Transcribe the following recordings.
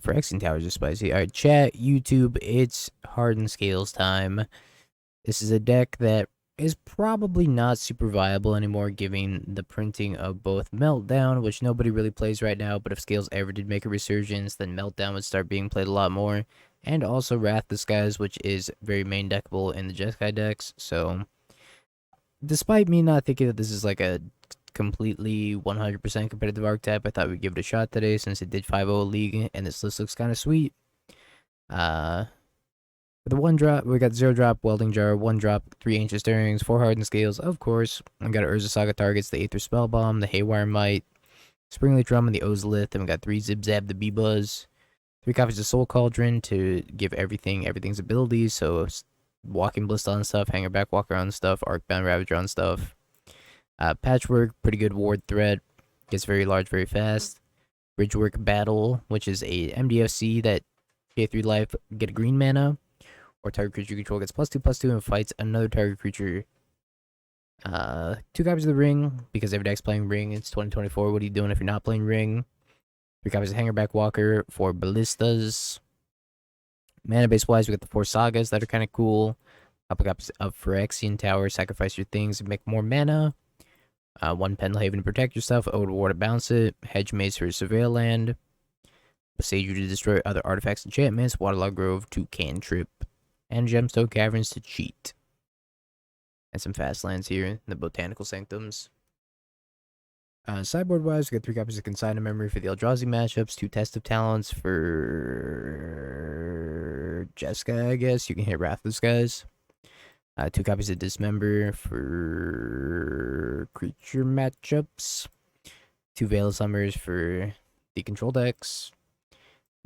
Phyrexian Towers are spicy. Alright, chat, YouTube, it's Hardened Scales time. This is a deck that is probably not super viable anymore, given the printing of both Meltdown, which nobody really plays right now, but if Scales ever did make a resurgence, then Meltdown would start being played a lot more. And also Wrath Disguise, which is very main deckable in the Jeskai decks. So, despite me not thinking that this is like a completely 100% competitive archetype, I thought we'd give it a shot today since it did 5-0 league, and this list looks kind of sweet. For the 1-drop, we got 0-drop Welding Jar, 1-drop 3 Ancient Stirrings, 4 Hardened Scales, of course. We got Urza Saga targets, the Aether Spellbomb, the Haywire Might, Springleaf Drum, and the Ozolith. And we got 3 Zip Zab, the Bee-Buzz, 3 copies of Soul Cauldron to give everything's abilities. So, Walking Ballista on stuff, Hangerback Walker on stuff, Arcbound Ravager on stuff. Patchwork, pretty good ward threat, gets very large very fast. Bridgework Battle, which is a MDFC that pay 3 life, get a green mana. Or target creature you control gets +2/+2 and fights another target creature. 2 copies of the Ring, because every deck's playing Ring. It's 2024. What are you doing if you're not playing Ring? 3 copies of Hangerback Walker for Ballistas. Mana base wise, we got the 4 Sagas that are kind of cool. Couple copies of Phyrexian Tower, sacrifice your things and make more mana. 1 Pendelhaven to protect yourself, Ode War to bounce it. Hedge Maze for Surveil Land. Sage you to destroy other artifacts and enchantments. Waterlog Grove to cantrip. And Gemstone Caverns to cheat. And some fast lands here in the Botanical Sanctums. Sideboard wise, we got 3 copies of Consign Memory for the Eldrazi matchups, 2 Test of Talents for Jeskai, I guess. You can hit Wrath of Skies. 2 copies of Dismember for creature matchups. 2 Veil of Summers for the control decks.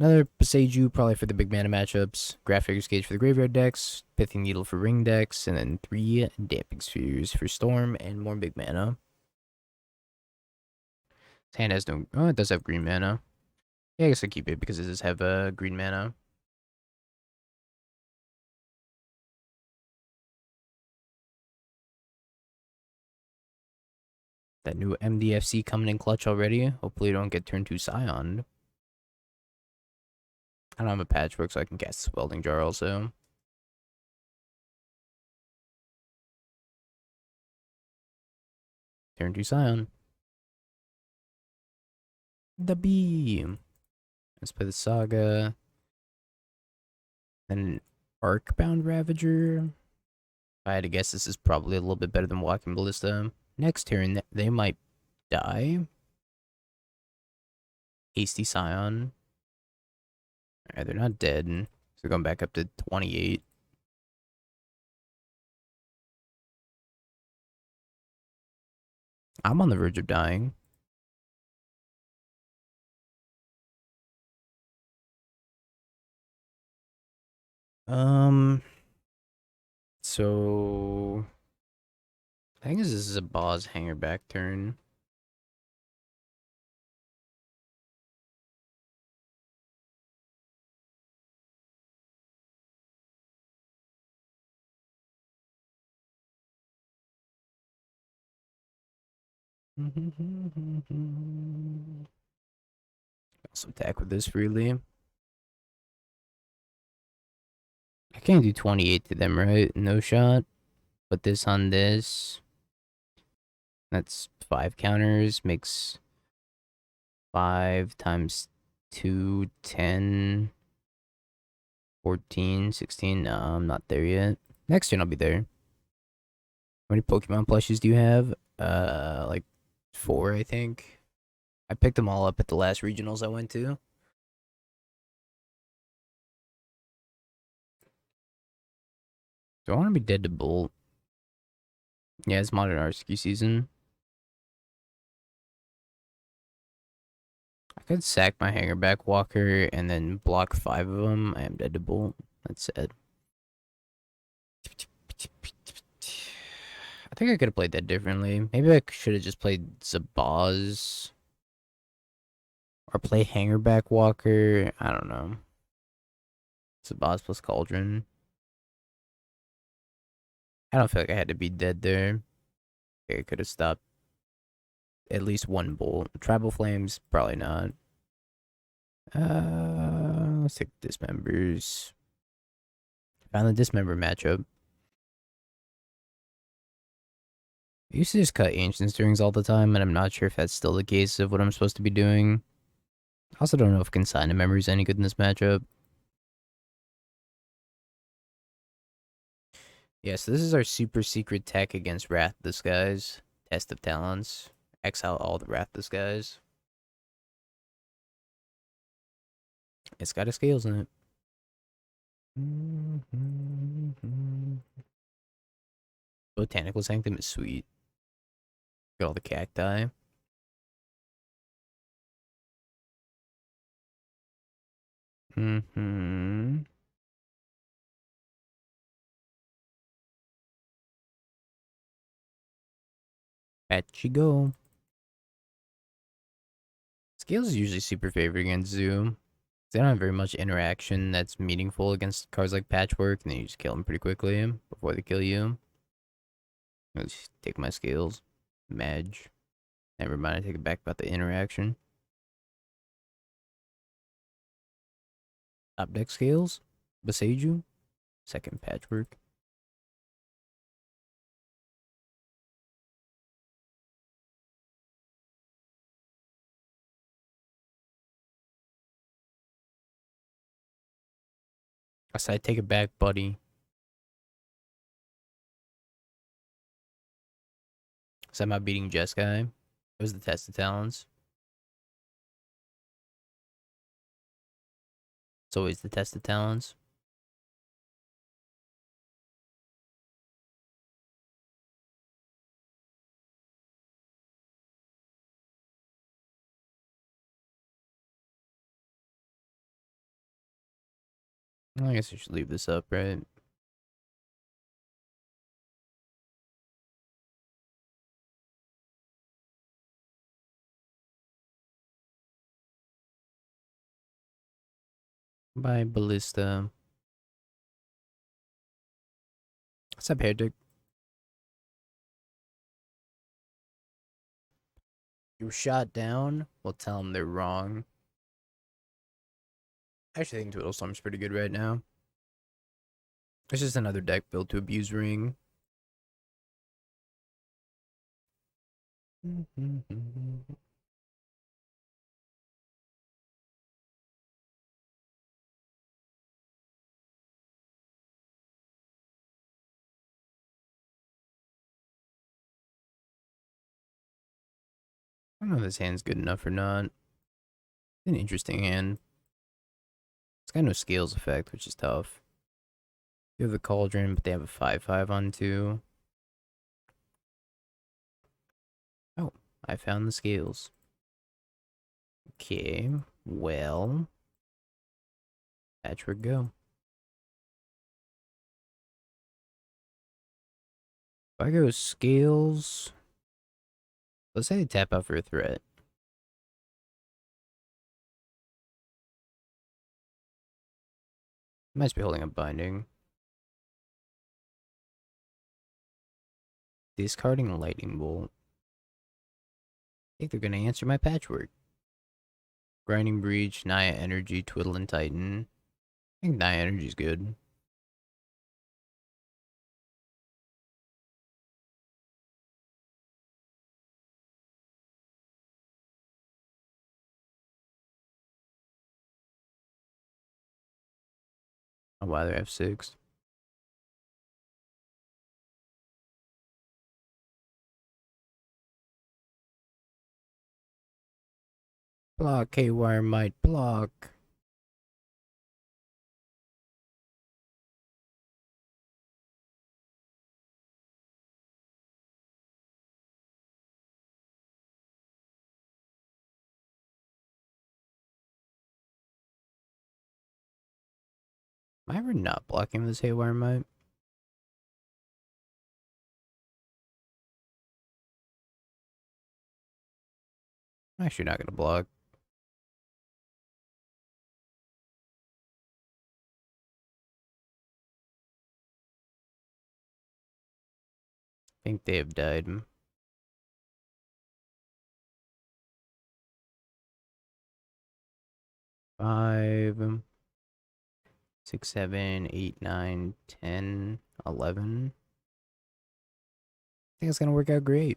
Another Paseju, probably for the big mana matchups. Graph Gauge for the graveyard decks. Pithing Needle for ring decks. And then 3 Damping Spheres for Storm and more big mana. This hand has no... Oh, it does have green mana. Yeah, I guess I'll keep it because it does have green mana. That new MDFC coming in clutch already. Hopefully you don't get turned 2 Scioned. I don't have a Patchwork, so I can cast Welding Jar also. Turn 2 Scion. The Beam. Let's play the Saga. Then Arcbound Ravager. If I had to guess, this is probably a little bit better than Walking Ballista. Next turn, they might die. Hasty Scion. Alright, they're not dead. So going back up to 28. I'm on the verge of dying. So I think this is a boss Hangerback turn. Also attack with this freely. I can't do 28 to them, right? No shot. Put this on this. That's 5 counters. Makes 5 times 2, 10, 14, 16. No, I'm not there yet. Next turn I'll be there. How many Pokemon plushies do you have? Like 4, I think. I picked them all up at the last regionals I went to. Do I want to be dead to Bolt? Yeah, it's Modern Arceus season. I could sack my Hangerback Walker and then block 5 of them. I am dead to Bolt. That's sad. I think I could have played that differently. Maybe I should have just played Zabaz. Or play Hangerback Walker. I don't know. Zabaz plus Cauldron. I don't feel like I had to be dead there. I could have stopped at least 1 bolt. Tribal Flames, probably not. Let's take dismembers. Found the dismember matchup. I used to just cut ancient stirrings all the time, and I'm not sure if that's still the case of what I'm supposed to be doing. I also don't know if consigned memory is any good in this matchup. Yeah, so this is our super secret tech against Wrath of the Skies. Test of Talents. Exile all the Wrath of the Skies. It's got a scales in it. Botanical Sanctum is sweet. Got all the cacti. MTGO. Scales is usually super favored against Zoo. They don't have very much interaction that's meaningful against cards like Patchwork, and then you just kill them pretty quickly before they kill you. Let's take my scales. Madge. Never mind, I take it back about the interaction. Top deck scales. Beseiju. Second Patchwork. I said take it back, buddy. So I'm not beating Jeskai. It was the test of talents. It's always the test of talents. I guess I should leave this up, right? Bye, Ballista. What's up, Herdic? You were shot down? Well, tell them they're wrong. I actually think Twiddlestorm's pretty good right now. It's just another deck built to abuse Ring. I don't know if this hand's good enough or not. It's an interesting hand. It's got no scales effect, which is tough. You have the Cauldron, but they have a 5/5 on 2. Oh, I found the scales. Okay, well, Patchwork go. If I go scales, let's say they tap out for a threat. Might be holding a binding. Discarding Lightning Bolt. I think they're gonna answer my Patchwork. Grinding Breach, Naya Energy, Twiddle and Titan. I think Naya Energy's good. I'd rather have 6. Block, K-Wire might block. Am I ever not blocking this Haywire might? I'm actually not gonna block. I think they have died. 5. 6, 7, 8, 9, 10, 11. I think it's gonna work out great.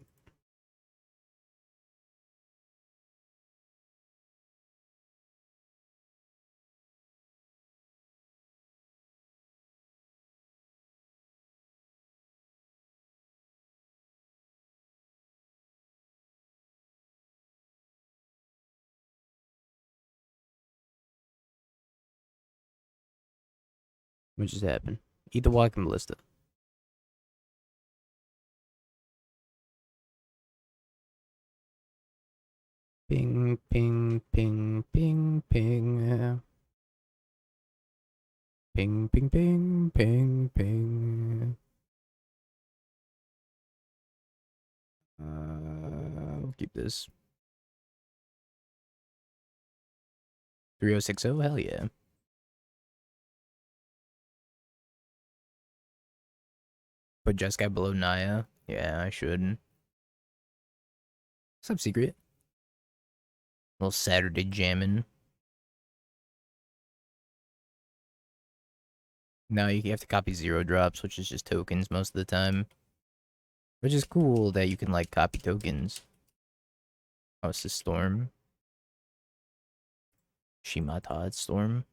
What just happened? Eat the walking ballista. Ping, ping, ping, ping, ping. Ping, ping, ping, ping, ping. I'll keep this. 3060, hell yeah. Put Jeskai below Naya. Yeah, I should. What's up, Secret? Little Saturday jamming. Now you have to copy 0 drops, which is just tokens most of the time. Which is cool that you can, like, copy tokens. Oh, it's the Storm. Shimatad Storm.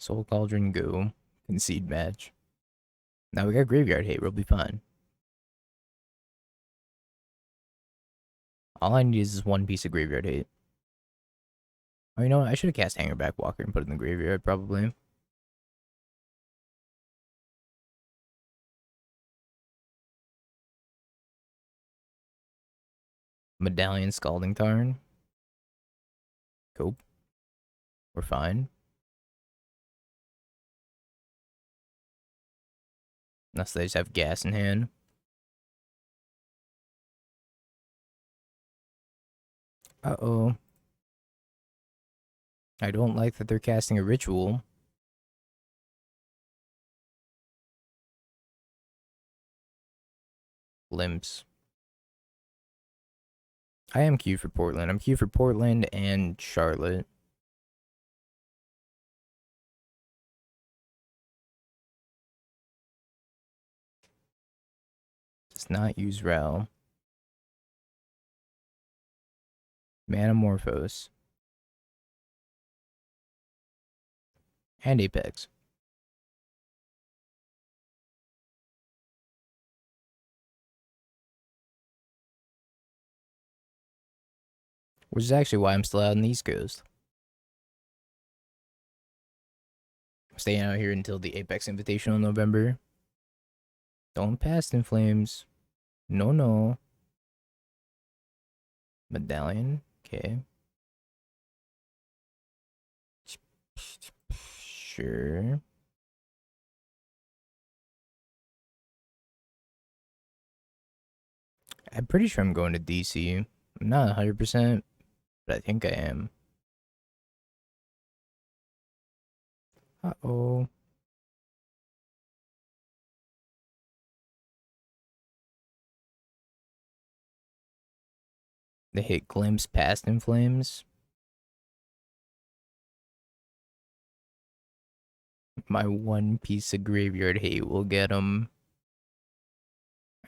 Soul Cauldron, go. Concede match. Now we got Graveyard Hate, we'll be fine. All I need is this one piece of Graveyard Hate. Oh, you know what? I should have cast Hangerback Walker and put it in the graveyard, probably. Medallion Scalding Tarn. Cope. We're fine. Unless they just have gas in hand. Uh-oh. I don't like that they're casting a ritual. Limps. I am queued for Portland. I'm queued for Portland and Charlotte. Does not use Ral. Manamorphose. And Apex. Which is actually why I'm still out on the East Coast. I'm staying out here until the Apex Invitational in November. Don't pass in flames. No, no. Medallion. Okay. Sure. I'm pretty sure I'm going to DC. I'm not 100%, but I think I am. Uh-oh. They hit Glimpse past in flames. My one piece of graveyard hate will get them.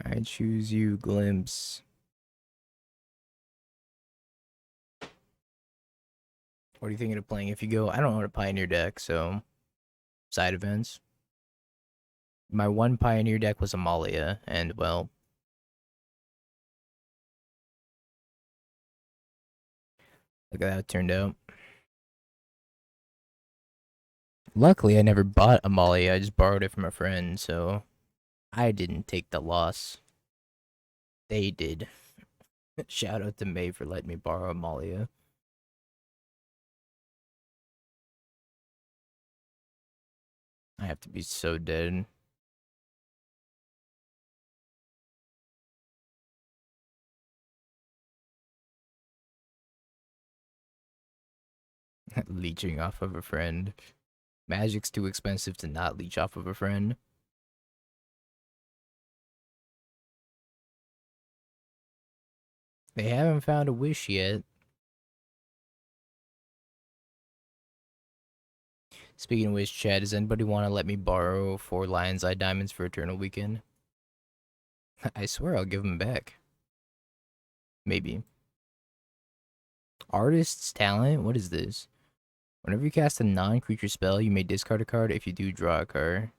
I choose you, Glimpse. What are you thinking of playing if you go? I don't know a Pioneer deck, so side events. My one Pioneer deck was Amalia, and well, look at how it turned out. Luckily, I never bought Amalia. I just borrowed it from a friend, so I didn't take the loss. They did. Shout out to May for letting me borrow Amalia. I have to be so dead. Leeching off of a friend. Magic's too expensive to not leech off of a friend. They haven't found a wish yet. Speaking of which, Chad, does anybody want to let me borrow 4 Lion's Eye Diamonds for Eternal Weekend? I swear I'll give them back. Maybe. Artist's Talent? What is this? Whenever you cast a non-creature spell, you may discard a card. If you do, draw a card.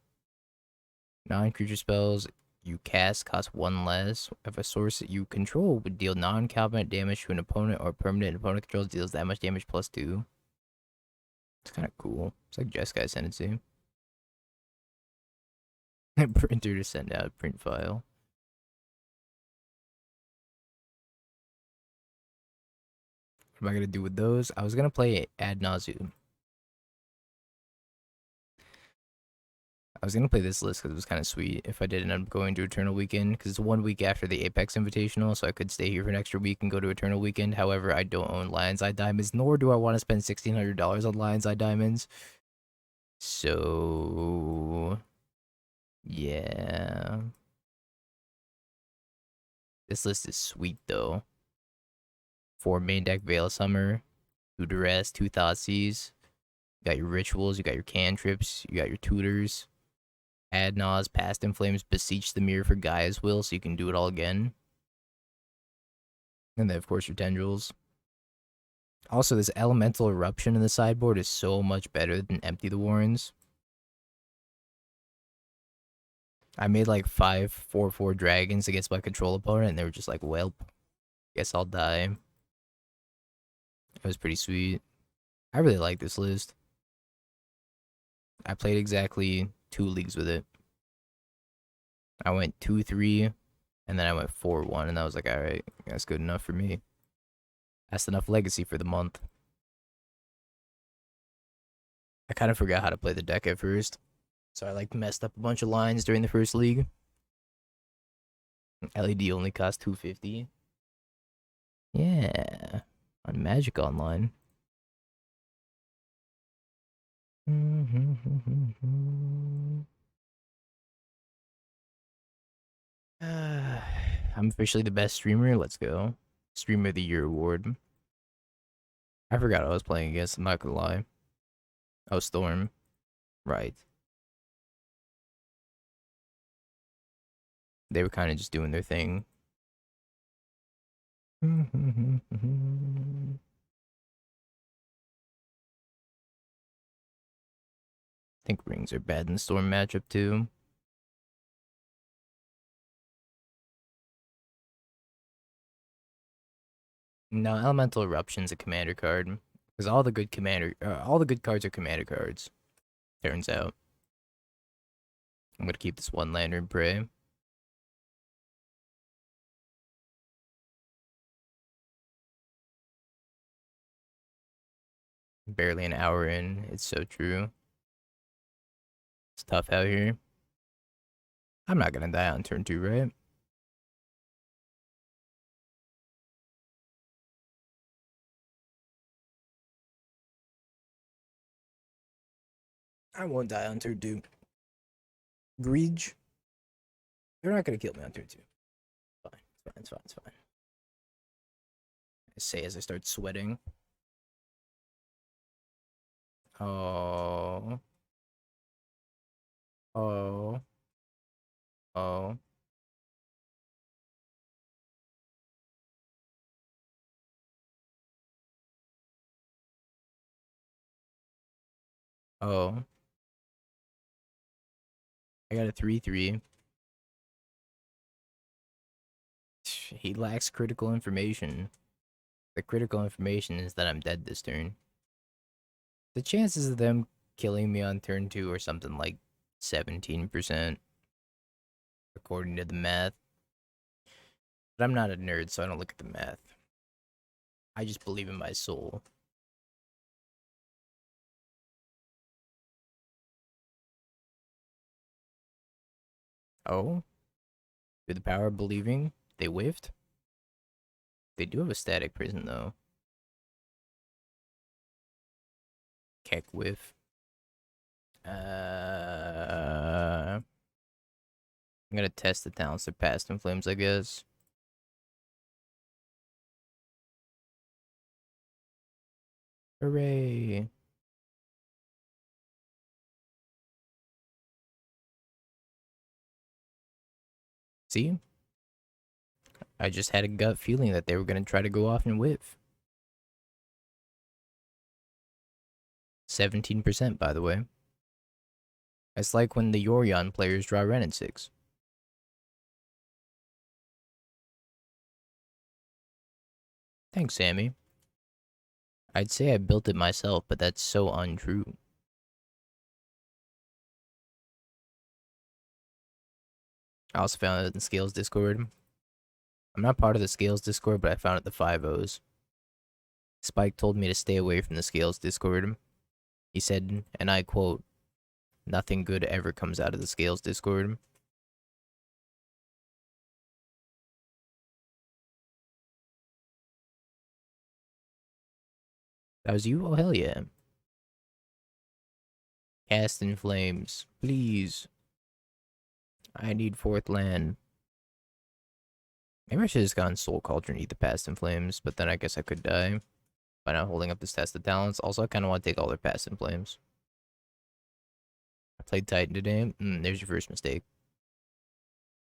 Non-creature spells you cast cost 1 less. If a source that you control would deal non-combat damage to an opponent or permanent opponent controls deals that much damage plus 2. It's kind of cool. It's like Jeskai sent it to. Printer to send out print file. What am I gonna do with those? I was gonna play Ad Nauseam. I was gonna play this list because it was kind of sweet if I did end up going to Eternal Weekend, because it's 1 week after the Apex Invitational, so I could stay here for an extra week and go to Eternal Weekend. However, I don't own Lion's Eye Diamonds, nor do I want to spend $1,600 on Lion's Eye Diamonds. So, yeah. This list is sweet, though. 4 main deck Veil of Summer, 2 Duress, 2 Thoughtseize. You got your Rituals, you got your Cantrips, you got your Tutors. Ad Nause, Past in Flames, Beseech the Mirror for Gaia's Will, so you can do it all again. And then, of course, your Tendrils. Also, this Elemental Eruption in the sideboard is so much better than Empty the Warrens. I made like 5 4/4 dragons against my control opponent, and they were just like, welp, guess I'll die. It was pretty sweet. I really like this list. I played exactly 2 leagues with it. I went 2-3, and then I went 4-1, and I was like, alright, that's good enough for me. That's enough legacy for the month. I kind of forgot how to play the deck at first, so I like messed up a bunch of lines during the first league. LED only cost $250. Yeah, on Magic Online. I'm officially the best streamer. Let's go. Streamer of the Year award. I forgot I was playing against. I'm not gonna lie. Oh, Storm. Right. They were kind of just doing their thing. I think rings are bad in the Storm matchup too. No, Elemental Eruption's a commander card. Because all the good cards are commander cards. Turns out. I'm gonna keep this 1 Lantern Prey. Barely an hour in. It's so true. It's tough out here. I'm not gonna die on turn 2, right? I won't die on turn 2. Greege. They're not gonna kill me on turn 2. Fine. It's fine. It's fine. I say as I start sweating. Oh. Oh. Oh. Oh. I got a 3/3. He lacks critical information. The critical information is that I'm dead this turn. The chances of them killing me on turn 2 are something like 17%, according to the math. But I'm not a nerd, so I don't look at the math. I just believe in my soul. Oh? Through the power of believing, they whiffed? They do have a static prison, though. Keck whiff. I'm gonna test the talents of Past in Flames, I guess. Hooray. See? I just had a gut feeling that they were going to try to go off and whiff. 17%, by the way. It's like when the Yorion players draw Ren at 6. Thanks, Sammy. I'd say I built it myself, but that's so untrue. I also found it in the Scales Discord. I'm not part of the Scales Discord, but I found it the 5-0s. Spike told me to stay away from the Scales Discord. He said, and I quote, "Nothing good ever comes out of the Scales Discord." That was you? Oh, hell yeah. Cast in Flames. Please. I need 4th land. Maybe I should have just gone Soul Culture and eat the Past in Flames, but then I guess I could die by not holding up this Test of Talents. Also, I kind of want to take all their Past in Flames. I played Titan today. There's your first mistake.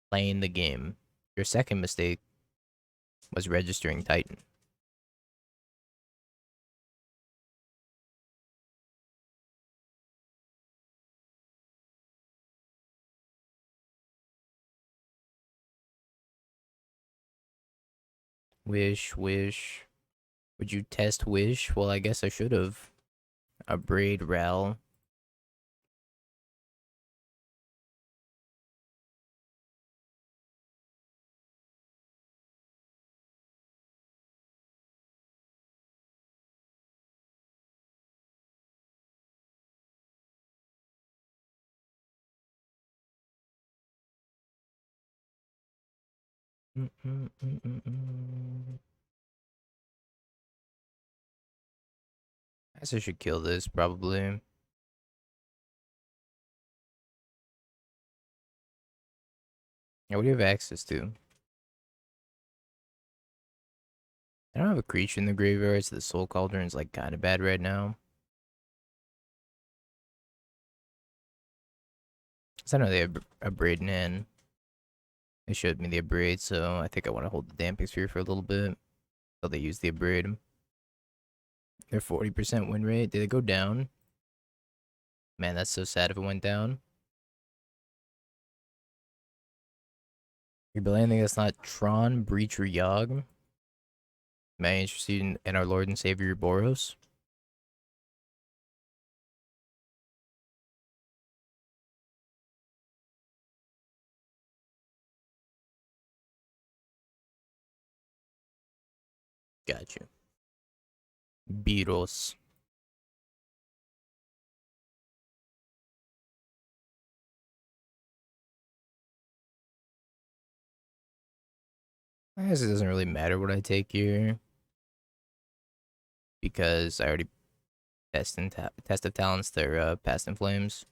Playing the game. Your second mistake was registering Titan. Wish. Would you test Wish? Well, I guess I should have. A Braid Rel. I guess I should kill this, probably. Yeah, what do you have access to? I don't have a creature in the graveyard, so the Soul Cauldron's like kind of bad right now. Cause I know they have a Braid in hand. They showed me the Abrade, so I think I want to hold the Damping Sphere for a little bit. So they use the Abrade. Their 40% win rate. Did it go down? Man, that's so sad if it went down. You build anything that's not Tron, Breach, or Yogg? Am I interested in our Lord and Savior Boros? Gotcha. Beatles. I guess it doesn't really matter what I take here. Because I already Test of Talents their Past in Flames.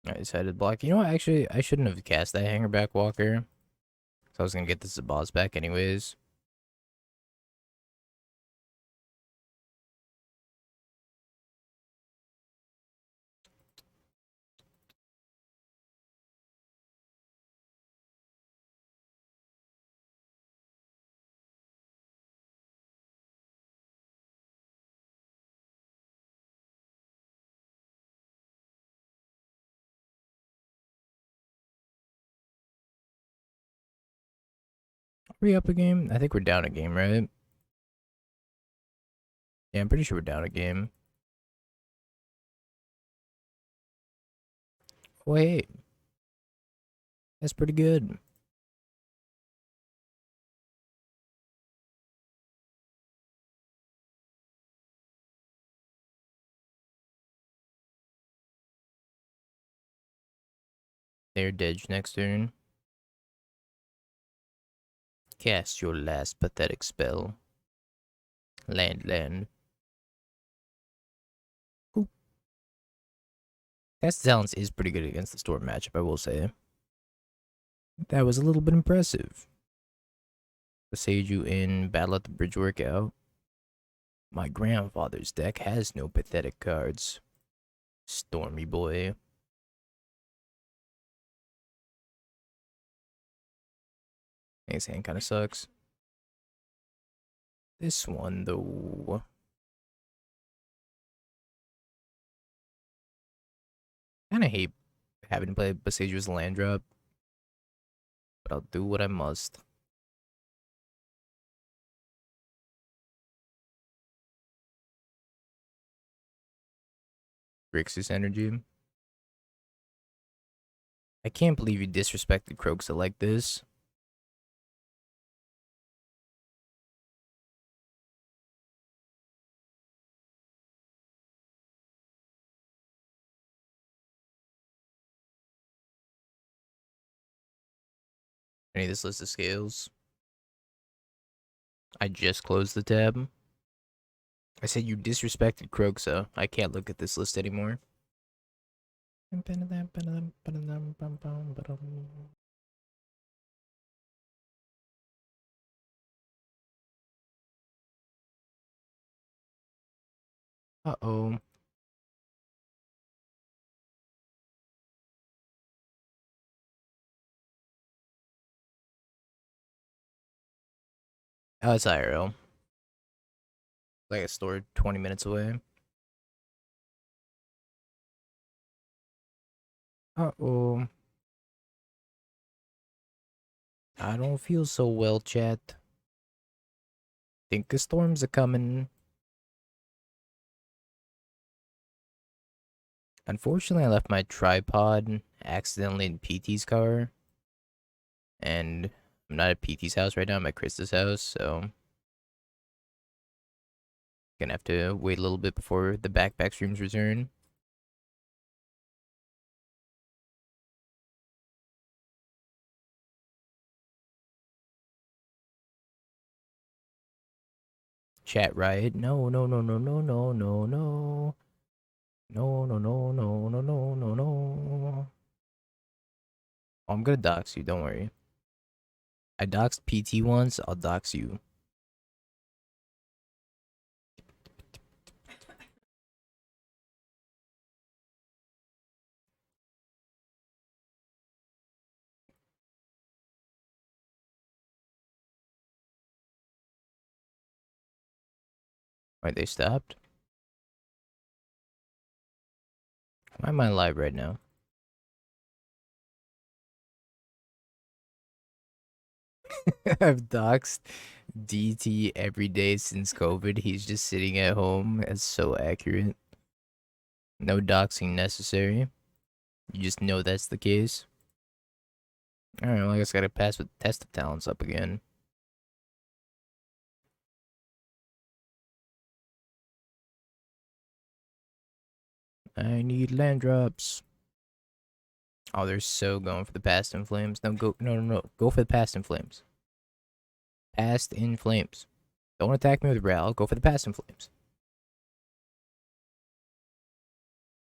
I decided to block. You know what? Actually, I shouldn't have cast that Hangerback Walker. So I was gonna get this boss back anyways. Are we up a game? I think we're down a game, right? Yeah, I'm pretty sure we're down a game. Wait. That's pretty good. They're dead next turn. Cast your last pathetic spell. Land. Cool. Cast Talents is pretty good against the Storm matchup, I will say. That was a little bit impressive. Boseiju in Battle at the Bridge Workout. My grandfather's deck has no pathetic cards. Stormy boy. His hand kind of sucks. This one, though. Kind of hate having to play Boseiju's land drop. But I'll do what I must. Grixis energy. I can't believe you disrespected Croxa like this. Any of this list of scales. I just closed the tab. I said you disrespected Croxa. I can't look at this list anymore. Uh-oh. Oh, it's IRL. Like a store 20 minutes away. Uh-oh. I don't feel so well, chat. Think the storms are coming. Unfortunately, I left my tripod accidentally in PT's car. And I'm not at PT's house right now, I'm at Krista's house, so gonna have to wait a little bit before the backpack streams return. Chat riot. No. No. I'm gonna dox you, don't worry. I doxed PT once, I'll dox you. Wait, they stopped? Why am I live right now? I've doxed DT every day since COVID. He's just sitting at home. That's so accurate. No doxing necessary. You just know that's the case. Alright, well, I guess I gotta pass with test of talents up again. I need land drops. Oh, they're so going for the past in flames. No, go for the past in flames. Past in flames. Don't attack me with Ral. Go for the past in flames.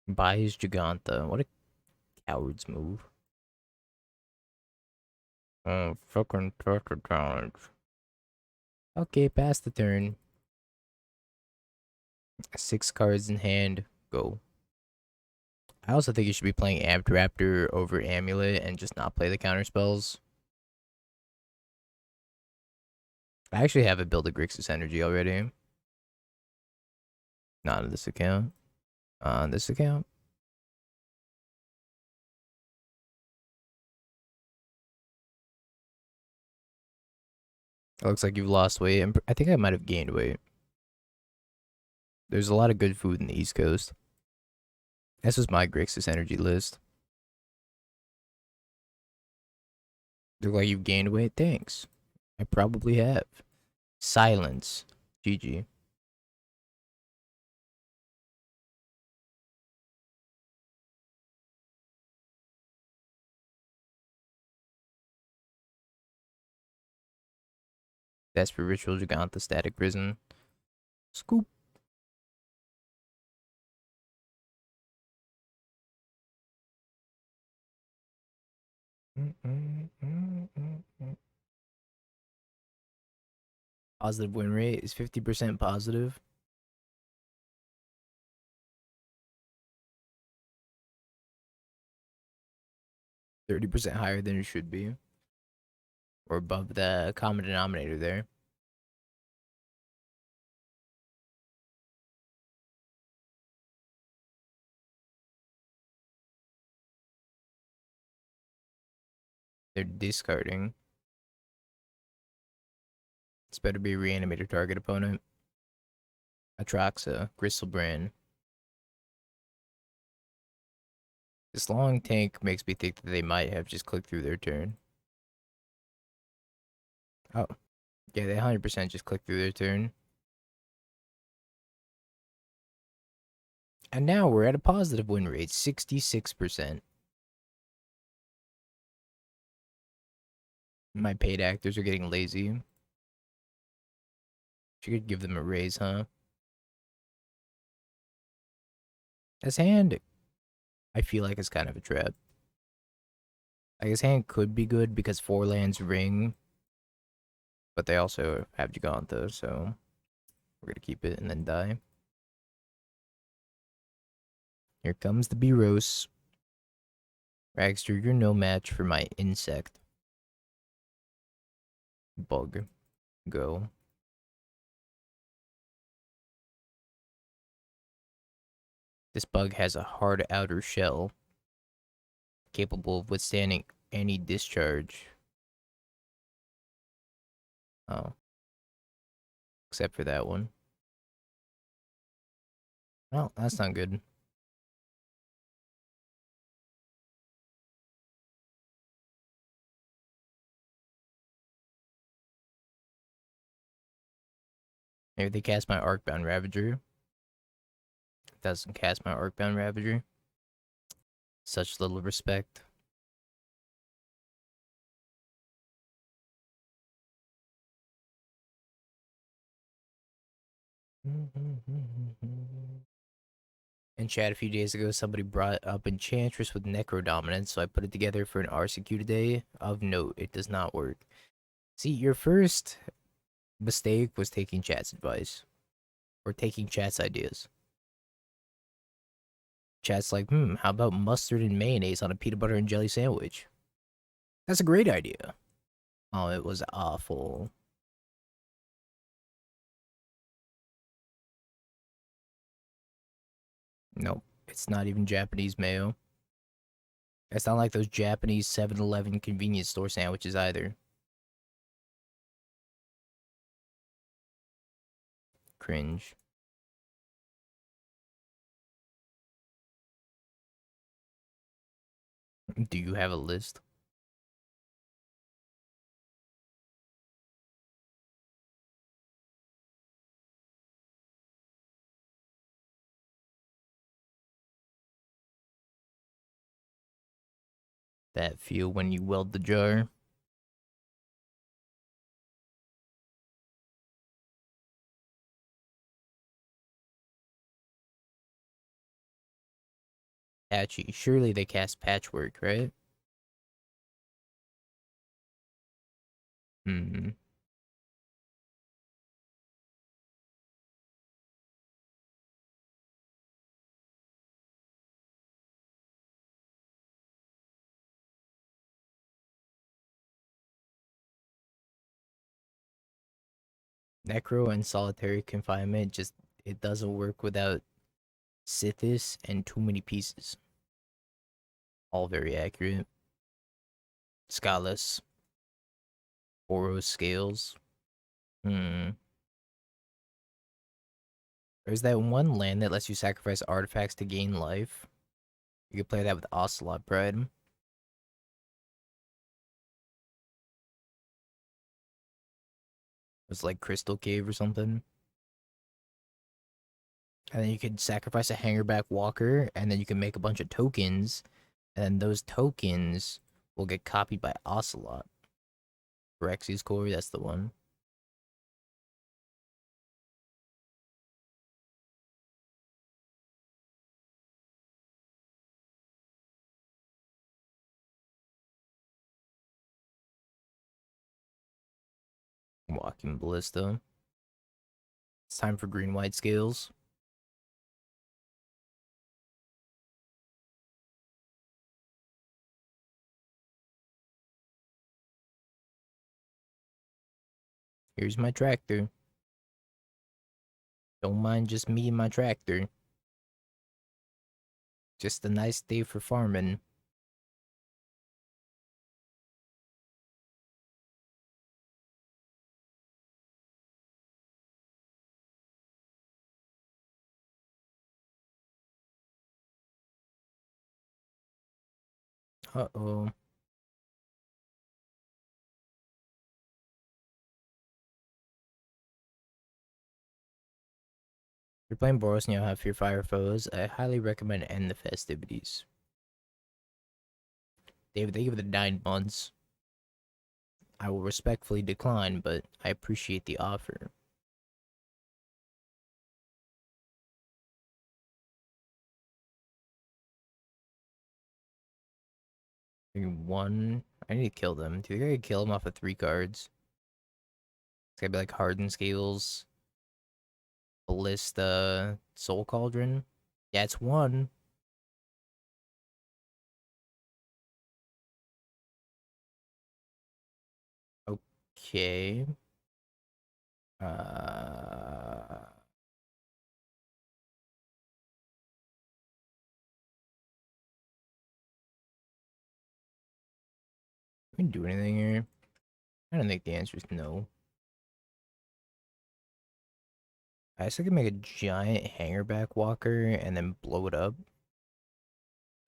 Buys Giganta. What a coward's move. Oh, fucking turtle talent. Okay, pass the turn. 6 cards in hand. Go. I also think you should be playing Amped Raptor over Amulet and just not play the counter spells. I actually have a build of Grixis energy already. Not on this account. On this account. It looks like you've lost weight. I think I might have gained weight. There's a lot of good food in the East Coast. This was my Grixis energy list. Look like you've gained weight. Thanks. I probably have. Silence. GG. Desperate Ritual, Giganta, Static Prison. Scoop. Positive win rate is 50% positive. %30 higher than it should be. Or above the common denominator there. They're discarding. This better be a reanimator target opponent. Atraxa, Gristlebrand. This long tank makes me think that they might have just clicked through their turn. Oh. Yeah, they 100% just clicked through their turn. And now we're at a positive win rate, 66%. My paid actors are getting lazy. She could give them a raise, huh? His hand, I feel like, is kind of a trap. Like, his hand could be good because 4 lands ring, but they also have Giganta, so we're gonna keep it and then die. Here comes the B-Rose. Ragster, you're no match for my insect. Bug. Go. This bug has a hard outer shell, capable of withstanding any discharge. Oh. Except for that one. Well, that's not good. Maybe they cast my Arcbound Ravager. Doesn't cast my Arcbound Ravager. Such little respect. In chat a few days ago, somebody brought up Enchantress with Necro Dominance, so I put it together for an RCQ today. Of note, it does not work. See, your first mistake was taking chat's advice. Or taking chat's ideas. Chat's like, how about mustard and mayonnaise on a peanut butter and jelly sandwich? That's a great idea. Oh, it was awful. Nope, it's not even Japanese mayo. It's not like those Japanese 7-Eleven convenience store sandwiches either. Cringe. Do you have a list? That feel when you weld the jar? Patchy. Surely they cast Patchwork, right? Hmm. Necro and Solitary Confinement just, it doesn't work without Sithis and too many pieces. All very accurate. Scalus. Boros Scales. There's that one land that lets you sacrifice artifacts to gain life. You could play that with Ocelot Pride. It's like Crystal Cave or something. And then you could sacrifice a Hangerback Walker, and then you can make a bunch of tokens, and those tokens will get copied by Ocelot. Phyrexi's Core, that's the one. Fucking Ballista. It's time for green-white scales. Here's my tractor. Don't mind just me and my tractor. Just a nice day for farming. Uh-oh. If you're playing Boros and you don't have your fire foes, I highly recommend end the festivities. David, they give it the 9 months. I will respectfully decline, but I appreciate the offer. One. I need to kill them. Do you think I could kill them off of 3 cards? It's gotta be like Hardened Scales, Ballista, Soul Cauldron. Yeah, it's 1. Okay. Uh, we can do anything here. I don't think the answer is no. I guess I could make a giant hangerback walker and then blow it up.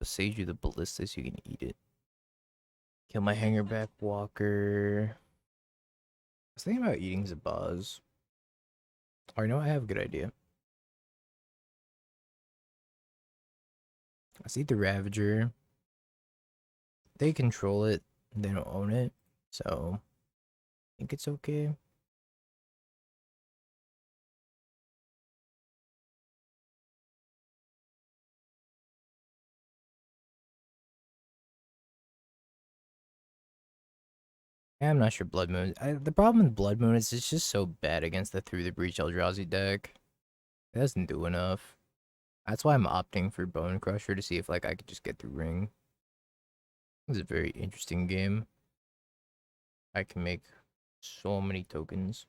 Sage you the ballista so you can eat it. Kill my hangerback walker. I was thinking about eating Zabaz. Oh, you know what? I have a good idea. Let's eat the Ravager. They control it. They don't own it. So, I think it's okay. I'm not sure Blood Moon. The problem with Blood Moon is it's just so bad against the Through the Breach Eldrazi deck. It doesn't do enough. That's why I'm opting for Bone Crusher to see if like I could just get through Ring. It's a very interesting game. I can make so many tokens.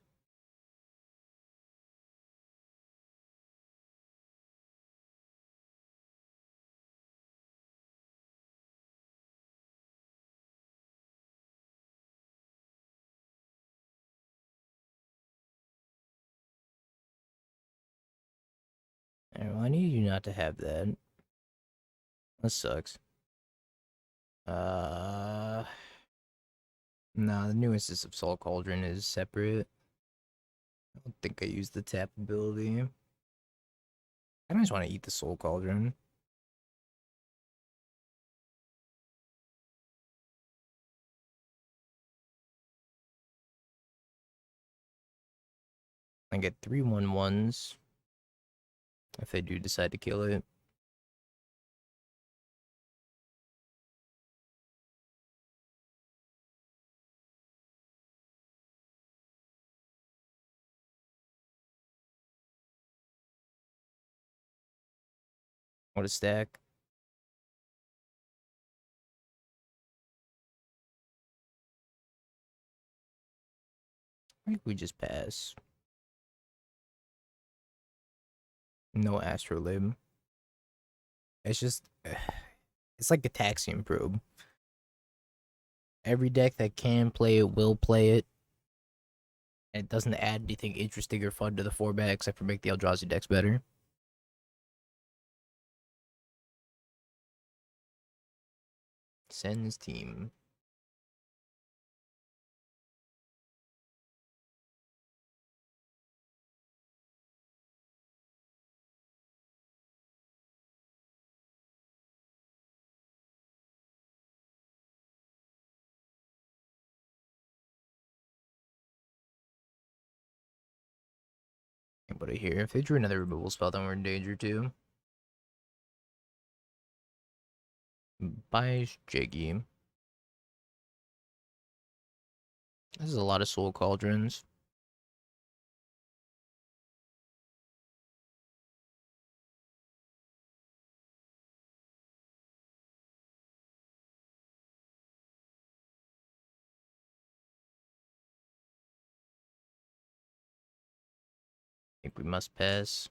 Well, I need you not to have that. That sucks. Nah, the new instance of Soul Cauldron is separate. I don't think I use the tap ability. I just want to eat the Soul Cauldron. I get 3/1/1s if they do decide to kill it. What a stack. I think we just pass. No Astrolabe. It's just... It's like a Taxium Probe. Every deck that can play it will play it. And it doesn't add anything interesting or fun to the format except for make the Eldrazi decks better. Sen's team. But here, if they drew another removal spell, then we're in danger too. Buys Jiggy. This is a lot of Soul Cauldrons. think we must pass.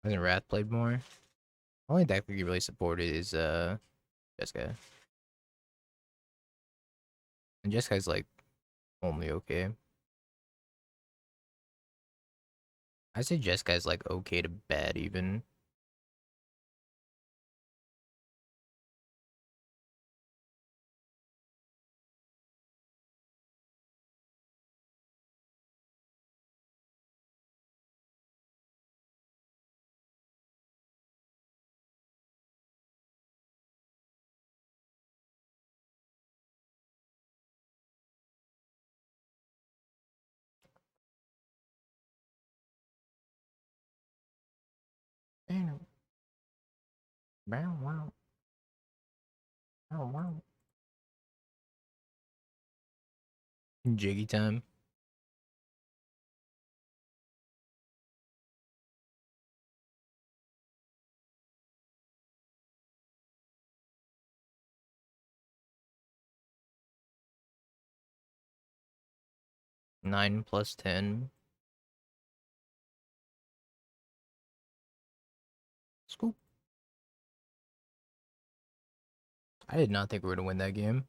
Hasn't Wrath played more? Only deck we really supported is Jeskai. And Jeskai's like only okay. I say Jeskai's like okay to bad even. Wow, wow. Oh, wow. Jiggy time. Nine plus 10. Scoop. I did not think we were going to win that game.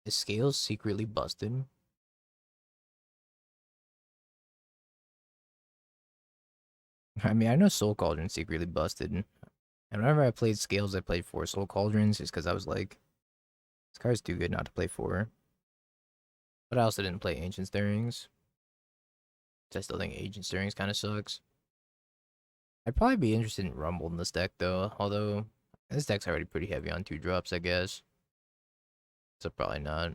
His scales secretly busted. I mean, I know Soul Cauldron secretly busted. And whenever I played Scales, I played 4 Soul Cauldrons just because I was like, this card's too good not to play 4. But I also didn't play Ancient Stirrings. I still think Ancient Stirrings kind of sucks. I'd probably be interested in Rumble in this deck, though. Although, this deck's already pretty heavy on 2 drops, I guess. So probably not.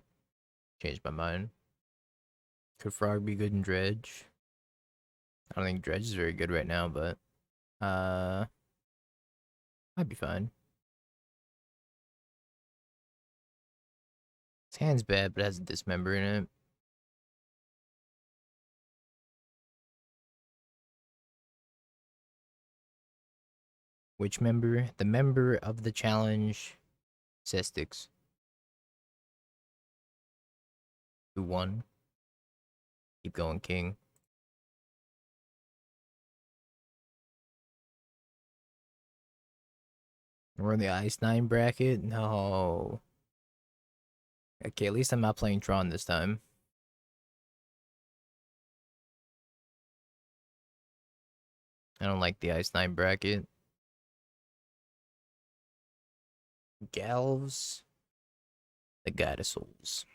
Changed my mind. Could Frog be good in Dredge? I don't think Dredge is very good right now, but uh, might be fine. His hand's bad, but it has a Dismember in it. Which member? The member of the challenge, Cestix. Who won? Keep going, King. We're in the Ice 9 bracket? No. Okay, at least I'm not playing Tron this time. I don't like the Ice 9 bracket. Galves. The God of Souls.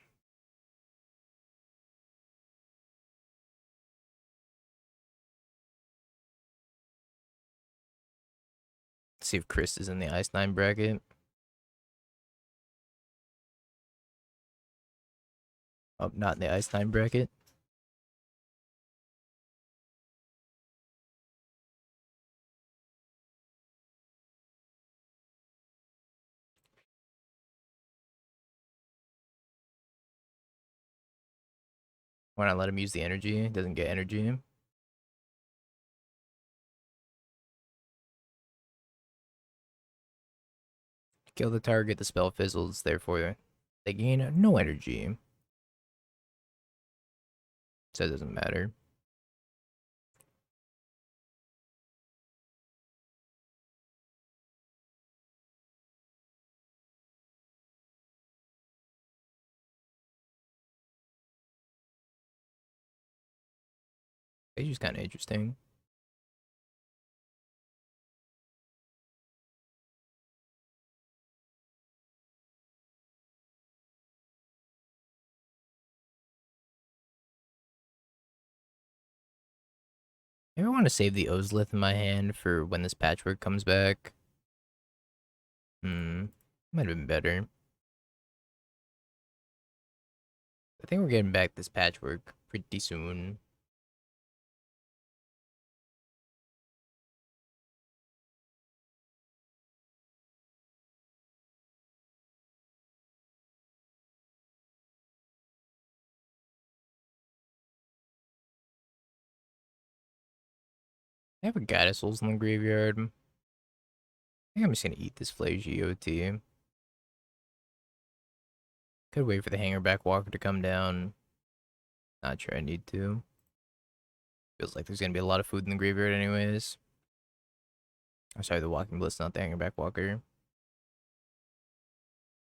Let's see if Chris is in the Ice 9 bracket. Oh, not in the Ice 9 bracket. Why not let him use the energy? He doesn't get energy. Kill the target, the spell fizzles, therefore they gain no energy. So it doesn't matter. It's just kind of interesting. Maybe I want to save the Ozlith in my hand for when this patchwork comes back. Might have been better. I think we're getting back this patchwork pretty soon. I have a Goddess Souls in the graveyard. think I'm just gonna eat this Flagey OT. Could wait for the Hangerback Walker to come down. Not sure I need to. Feels like there's gonna be a lot of food in the graveyard anyways. I'm sorry, the Walking Bliss, not the Hangerback Walker.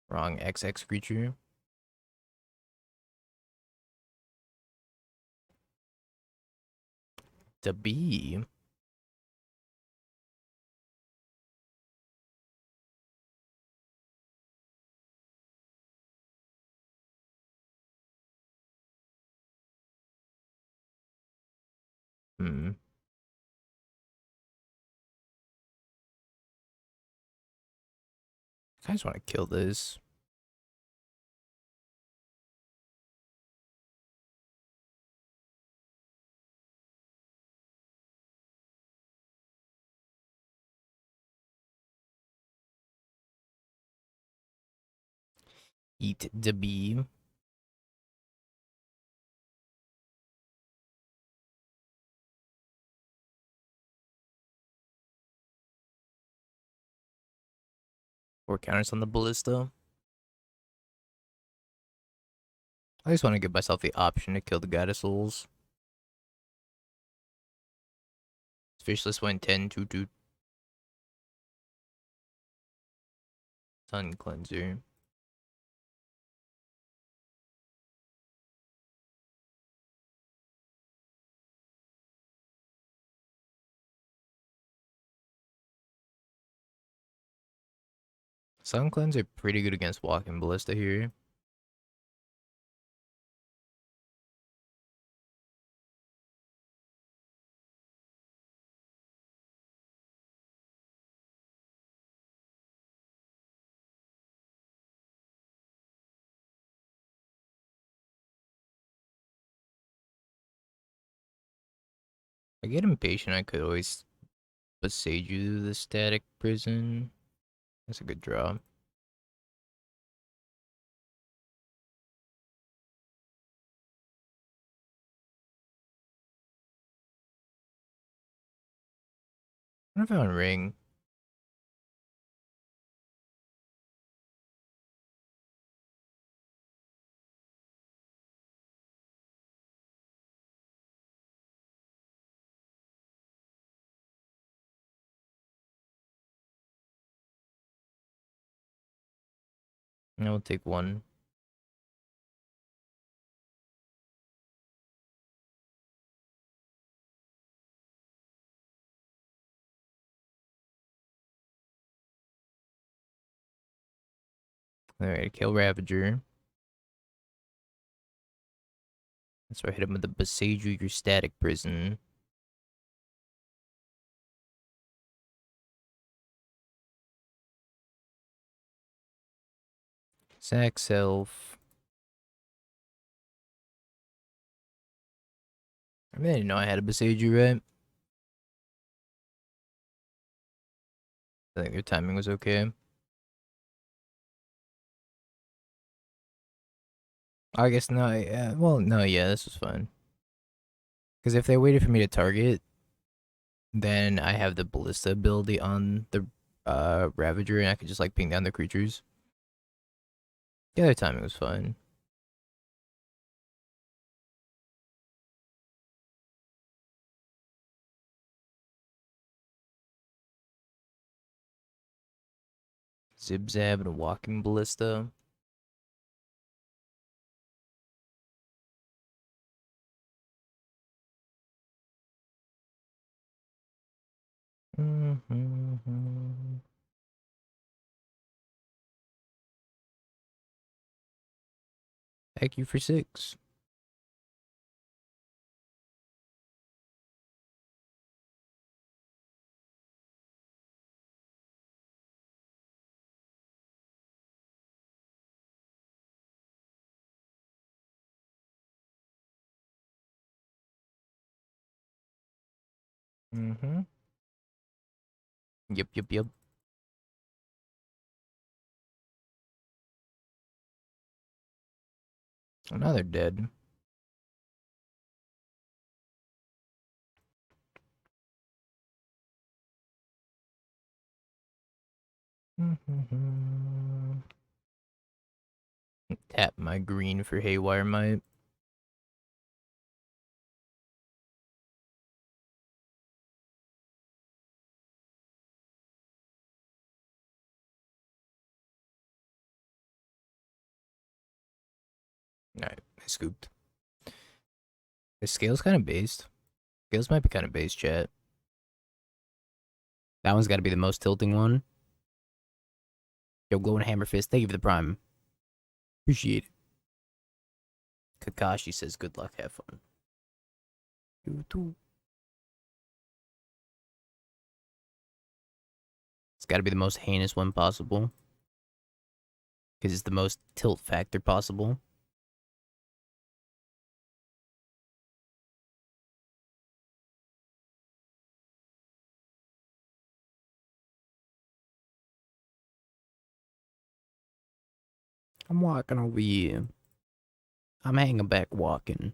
Wrong XX creature. The B. I just want to kill this. Eat the B. 4 counters on the Ballista. I just want to give myself the option to kill the Goddess Souls. Fishless went 10, 2, 2. Sun Cleanser. Sun Cleanser pretty good against Walking Ballista here. If I get impatient, I could always Besage you the Static Prison. That's a good draw. What if I want Ring? I will take one. Alright, kill Ravager. That's why I hit him with the Besage you your Static Prison. Sack Self. I mean, I didn't know I had a Besage you, right? I think their timing was okay. I guess no, yeah. Well, no, yeah, this was fine. Because if they waited for me to target, then I have the Ballista ability on the Ravager, and I could just like ping down the creatures. Yeah, their timing was fine. Zib-Zab and a Walking Ballista. Thank you for 6. Yep, yep, yep. Oh, now they're dead. Tap my green for Haywire Might. Alright, I scooped. The scale's kind of based. Scales might be kind of based, chat. That one's got to be the most tilting one. Yo, Glowing Hammer Fist, thank you for the prime. Appreciate it. Kakashi says, good luck, have fun. You too. It's got to be the most heinous one possible. Because it's the most tilt factor possible. I'm walking over here. I'm hanging back walking.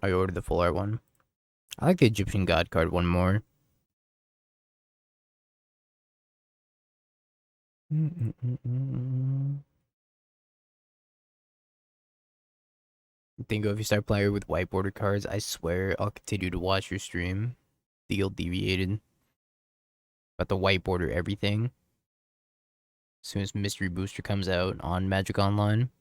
I ordered the full art one. I like the Egyptian God card one more. Dingo, if you start playing with white border cards, I swear I'll continue to watch your stream. Deal deviated. But the white border everything. As soon as Mystery Booster comes out on Magic Online.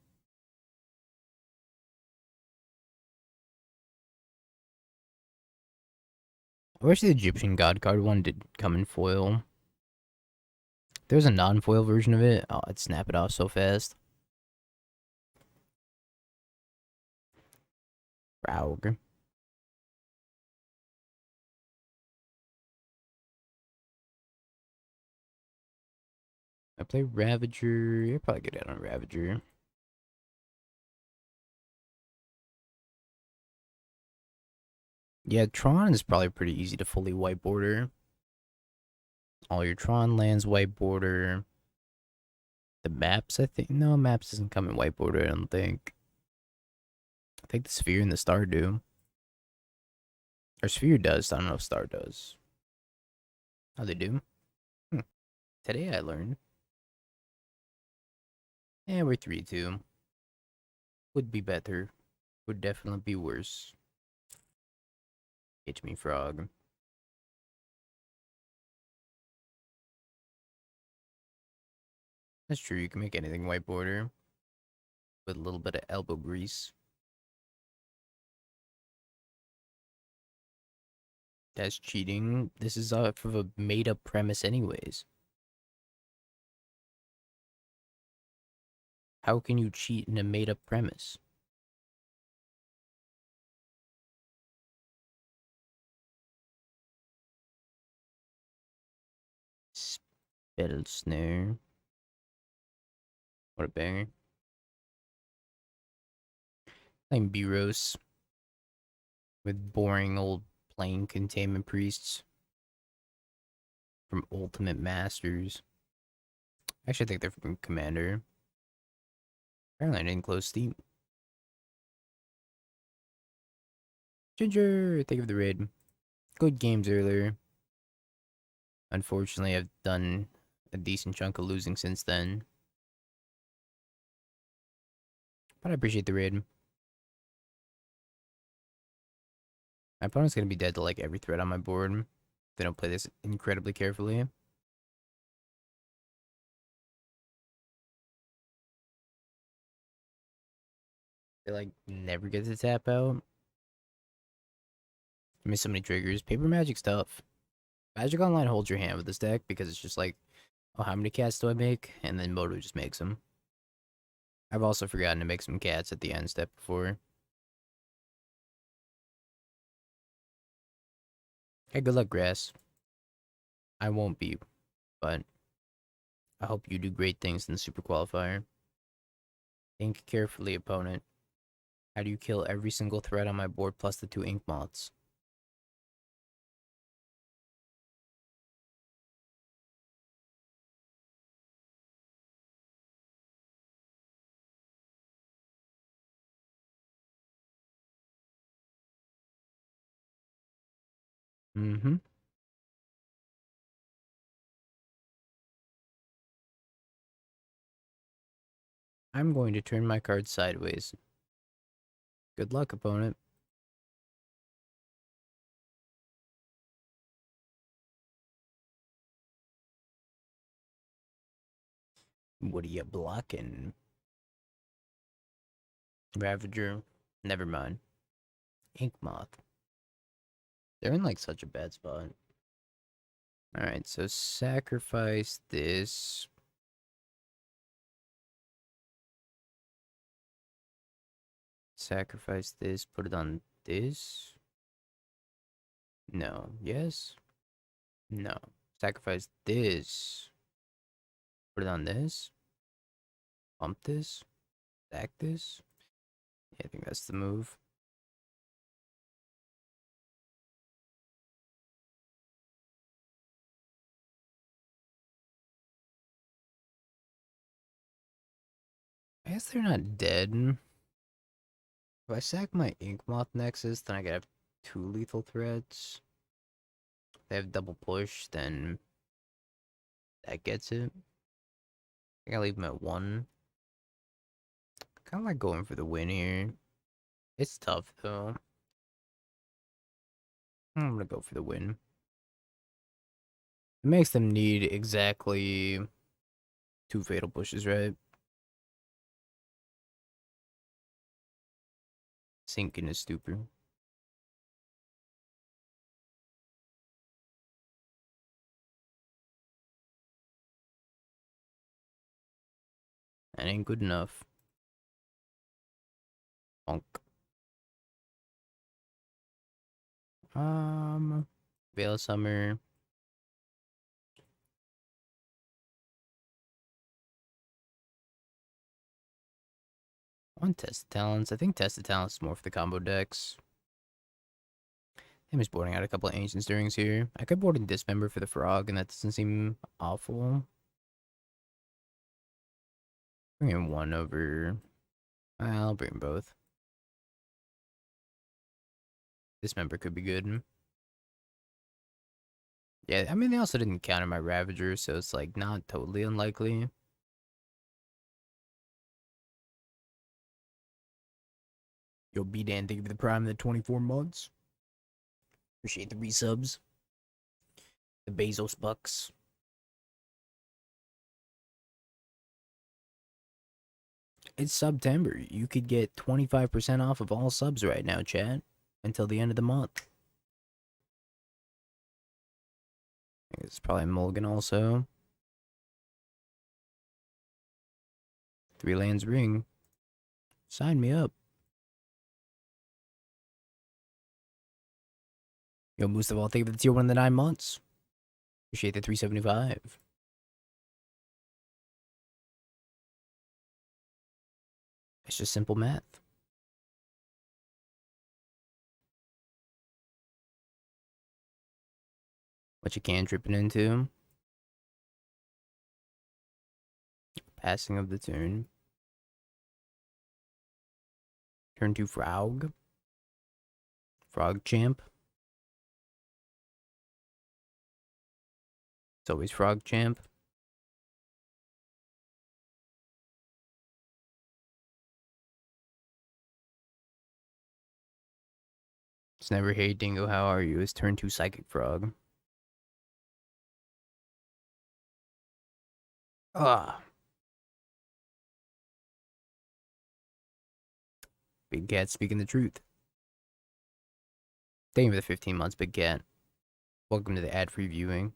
I wish the Egyptian God card one did come in foil. If there's a non-foil version of it, oh, I'd snap it off so fast. Raug. I play Ravager. You'll probably get it on Ravager. Yeah, Tron is probably pretty easy to fully white border. All your Tron lands white border. The maps, I think. No, maps doesn't come in white border, I don't think. I think the Sphere and the Star do. Or Sphere does. I don't know if Star does. Oh, they do? Today I learned. Yeah, we're 3-2. Would be better. Would definitely be worse. Hitch me, frog. That's true, you can make anything white border. With a little bit of elbow grease. That's cheating. This is off of a made-up premise anyways. How can you cheat in a made-up premise? Spell snare. What a banger. Playing B-Rose. With boring old plain containment priests. From Ultimate Masters. Actually, I think they're from Commander. Apparently I didn't close Steam. Ginger, thank you for the raid. Good games earlier. Unfortunately, I've done a decent chunk of losing since then. But I appreciate the raid. My opponent's gonna be dead to like every threat on my board. If they don't play this incredibly carefully. They like never get to tap out. I miss so many triggers. Paper Magic's tough. Magic Online holds your hand with this deck because it's just like, oh, how many cats do I make? And then Moto just makes them. I've also forgotten to make some cats at the end step before. Hey, good luck, Grass. I won't be, but I hope you do great things in the Super Qualifier. Think carefully, opponent. How do you kill every single threat on my board plus the 2 ink moths? Mm-hmm. I'm going to turn my card sideways. Good luck, opponent. What are you blocking? Ravager. Never mind. Ink Moth. They're in like such a bad spot. Alright, so sacrifice this. Sacrifice this, put it on this. No. Yes? No. Sacrifice this. Put it on this. Pump this. Stack this. Yeah, I think that's the move. I guess they're not dead. If I sack my Ink Moth Nexus, then I could have 2 lethal threats. If they have double push, then that gets it. I gotta leave him at 1. Kinda like going for the win here. It's tough though. I'm gonna go for the win. It makes them need exactly 2 fatal pushes, right? Sink in his stupor. That ain't good enough. Bonk. Veil of Summer. On Test of Talents. I think Test of Talents is more for the combo decks. I'm just boarding out a couple of Ancient Stirrings here. I could board in Dismember for the Frog, and that doesn't seem awful. Bring in 1 over... I'll bring both. Dismember could be good. Yeah, I mean, they also didn't counter my Ravager, so it's, like, not totally unlikely. Yo, B-Dan, thank you for the Prime in the 24 months. Appreciate the resubs. The Bezos bucks. It's September. You could get 25% off of all subs right now, chat. Until the end of the month. It's probably Mulligan also. 3 lands ring. Sign me up. Yo, Mustafa, thank you for the tier 1 in the 9 months. Appreciate the 375. It's just simple math. What you can tripping into. Passing of the turn. Turn 2 Frog. Frog Champ. It's always Frog Champ. It's never Hey Dingo, how are you? It's turn 2 Psychic Frog. Ah. Big Cat speaking the truth. Thank you for the 15 months, Big Cat. Welcome to the ad-free viewing.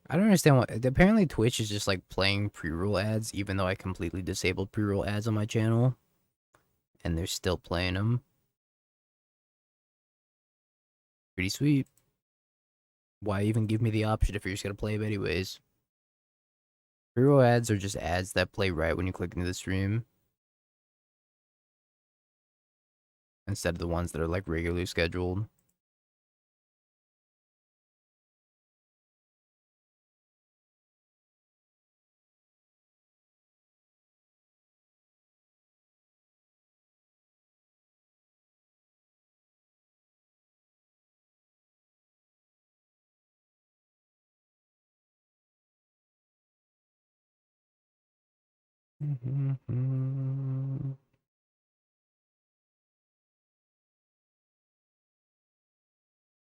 I don't understand what... Apparently Twitch is just like playing pre-roll ads, even though I completely disabled pre-roll ads on my channel. And they're still playing them. Pretty sweet. Why even give me the option if you're just gonna play them anyways? Pre-roll ads are just ads that play right when you click into the stream. Instead of the ones that are like regularly scheduled.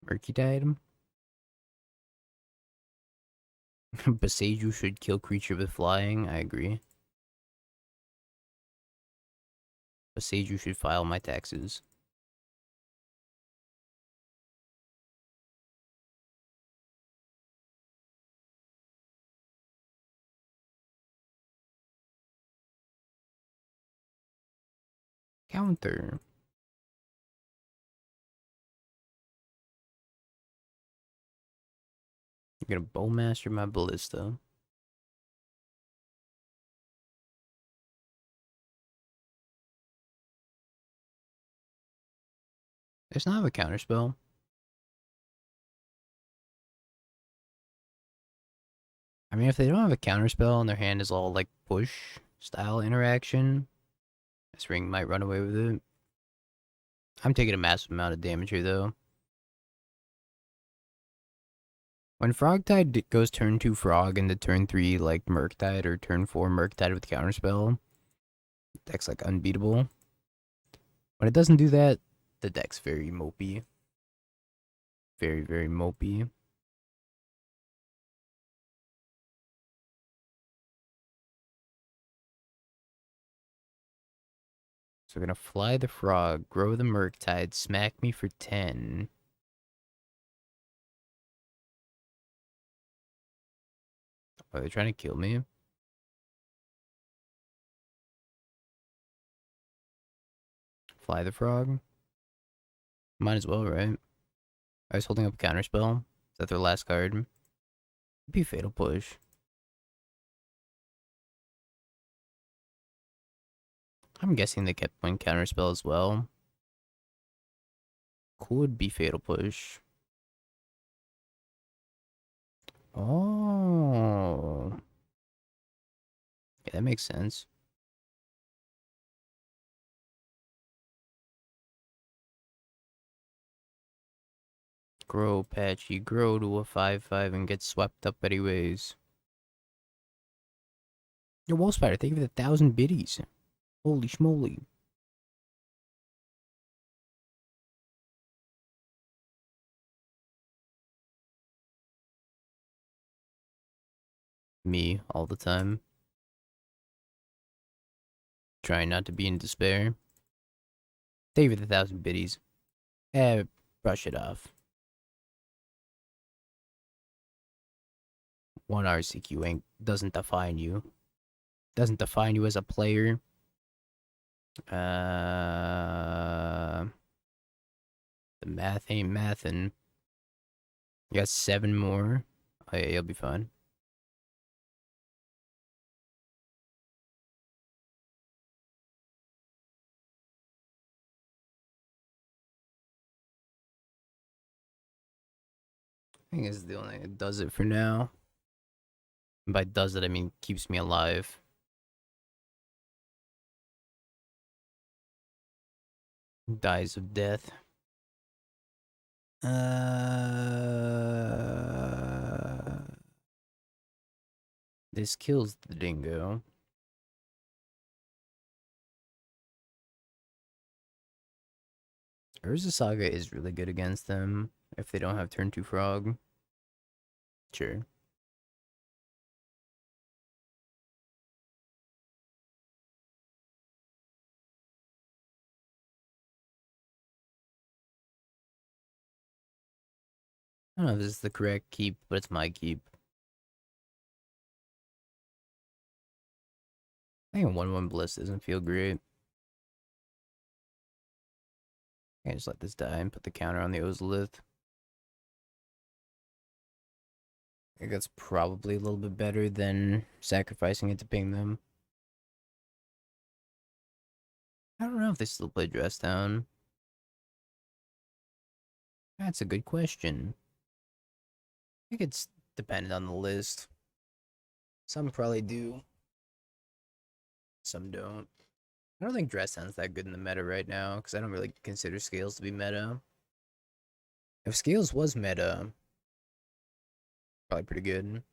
Archetype. Boseiju should kill creature with flying. I agree. Boseiju should file my taxes. Counter. You're gonna bowmaster my ballista. It's not a counterspell. I mean, if they don't have a counterspell and their hand is all like push style interaction, this ring might run away with it. I'm taking a massive amount of damage here though. When Frogtide goes turn 2 Frog into turn 3 like Murktide or turn 4 Murktide with counterspell, the deck's like unbeatable. When it doesn't do that, the deck's very mopey. Very, very mopey. So we're gonna fly the frog, grow the Murktide, smack me for 10. Are they trying to kill me? Fly the frog? Might as well, right? I was holding up a counterspell. Is that their last card? It'd be Fatal Push. I'm guessing they kept playing counterspell as well. Could be Fatal Push. Oh. Yeah, that makes sense. Grow, Patchy, grow to a 5/5 and get swept up anyways. Yo, Wolf Spider, thank you for the 1,000 biddies. Holy schmoly. Me, all the time. Trying not to be in despair. Thank you for the 1,000 biddies. Brush it off. One RCQ doesn't define you. Doesn't define you as a player. The math ain't mathin'. You got 7 more. Oh, yeah, you'll be fine. I think this is the only thing that does it for now. And by does it, I mean keeps me alive. Dies of death. This kills the dingo. Urza Saga is really good against them if they don't have turn 2 frog. Sure. I don't know if this is the correct keep, but it's my keep. I think a 1/1 Bliss doesn't feel great. I can just let this die and put the counter on the Ozolith. I think that's probably a little bit better than sacrificing it to ping them. I don't know if they still play Dress Down. That's a good question. I think it's dependent on the list. Some probably do. Some don't. I don't think Dress Down's that good in the meta right now, because I don't really consider Scales to be meta. If Scales was meta, probably pretty good.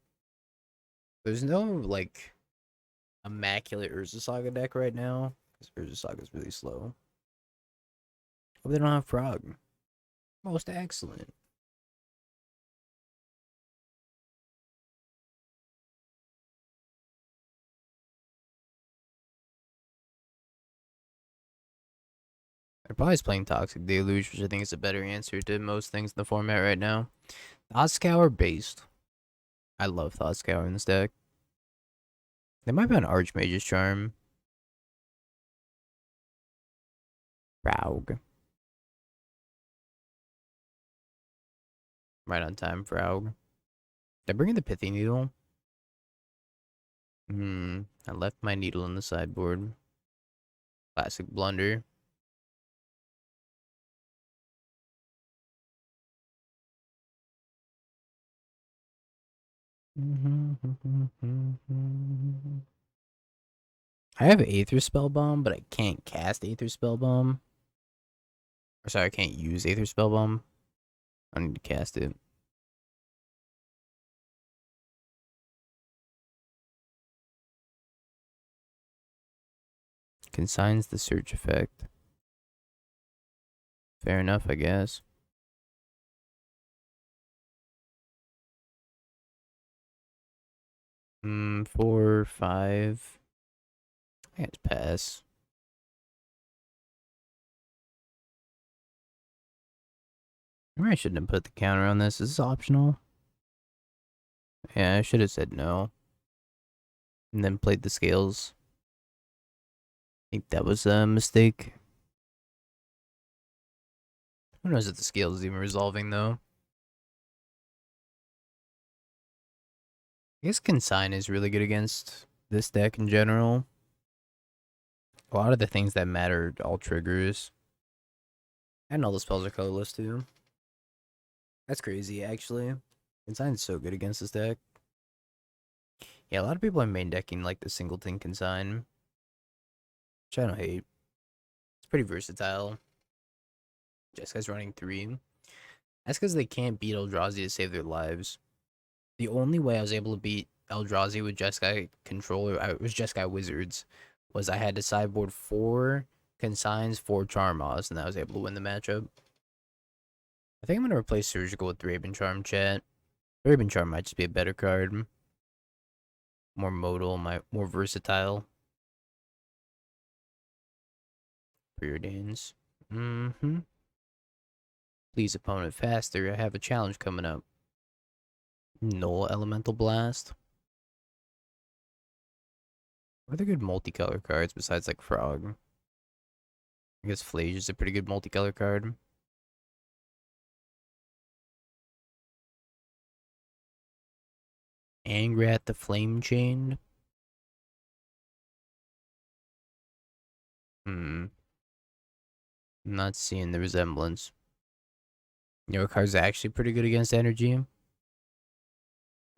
There's no, like, immaculate Urza Saga deck right now. Because Urza Saga is really slow. Hope they don't have Frog. Most excellent. They're probably just playing Toxic Deluge, which I think is a better answer to most things in the format right now. Thoughtscour based. I love Thoughtscour in this deck. They might be an Archmage's Charm. Frog. Right on time, Frog. Did I bring in the Pithy Needle? I left my needle on the sideboard. Classic blunder. I have Aether Spell Bomb, but I can't cast Aether Spell Bomb. Or sorry, I can't use Aether Spell Bomb. I need to cast it. Consigns the search effect. Fair enough, I guess. Four, five. I guess pass. Maybe I shouldn't have put the counter on this. Is this optional? Yeah, I should have said no. And then played the scales. I think that was a mistake. Who knows if the scales is even resolving, though? I guess Consign is really good against this deck in general. A lot of the things that matter are all triggers. And all the spells are colorless, too. That's crazy, actually. Consign's so good against this deck. Yeah, a lot of people are main decking like the Singleton Consign, which I don't hate. It's pretty versatile. Jeskai running 3. That's because they can't beat Eldrazi to save their lives. The only way I was able to beat Eldrazi with Jeskai Controller, it was Jeskai Wizards, was I had to sideboard 4 Consigns, 4 Charmos, and I was able to win the matchup. I think I'm going to replace Surgical with Raven Charm, chat. Raven Charm might just be a better card. More modal, more versatile. Preordains. Please, opponent, faster. I have a challenge coming up. Null Elemental Blast. What are the good multicolor cards besides like Frog? I guess Flage is a pretty good multicolor card. Angry at the Flame Chain. I'm not seeing the resemblance. Your card's actually pretty good against energy.